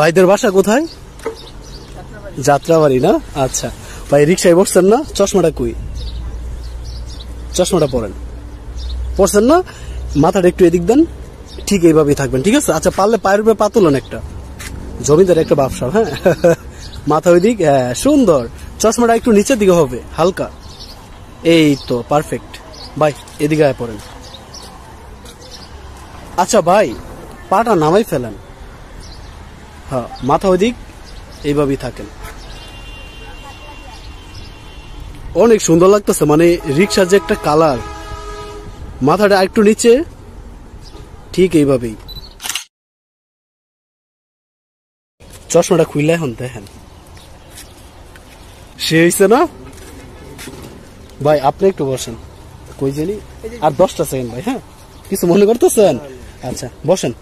ভাইদের বাসা কোথায়? যাত্রাবাড়ি না? আচ্ছা ভাই রিক্সায় বসছেন না? চশমাটা কই? চশমাটা পরেন, পড়ছেন না? মাথাটা একটু এদিক দেন, ঠিক এইভাবেই থাকবেন, ঠিক আছে? আচ্ছা পারলে পায়ের উপরে পা তোলেন একটা, জমিদার একটা ব্যবসা। হ্যাঁ মাথা ওই দিক, হ্যাঁ সুন্দর। চশমাটা একটু নিচের দিকে হবে হালকা, এই তো পারফেক্ট। ভাই এদিকে আয় পড়েন। আচ্ছা ভাই পাটা নামাই ফেলেন, হ্যাঁ মাথা ওই দিক, এইভাবেই থাকেন। অনেক সুন্দর লাগতেছে, মানে রিক্সার যে একটা কালার। মাথাটা একটু নিচে, ঠিক এইভাবেই। চশমাটা খুললে এখন দেখেন, সে হয়েছে না? ভাই আপনি একটু বসেন, কই জানি আর 10টা সেকেন্ড ভাই। হ্যাঁ কিছু মনে করতেছেন? আচ্ছা বসেন।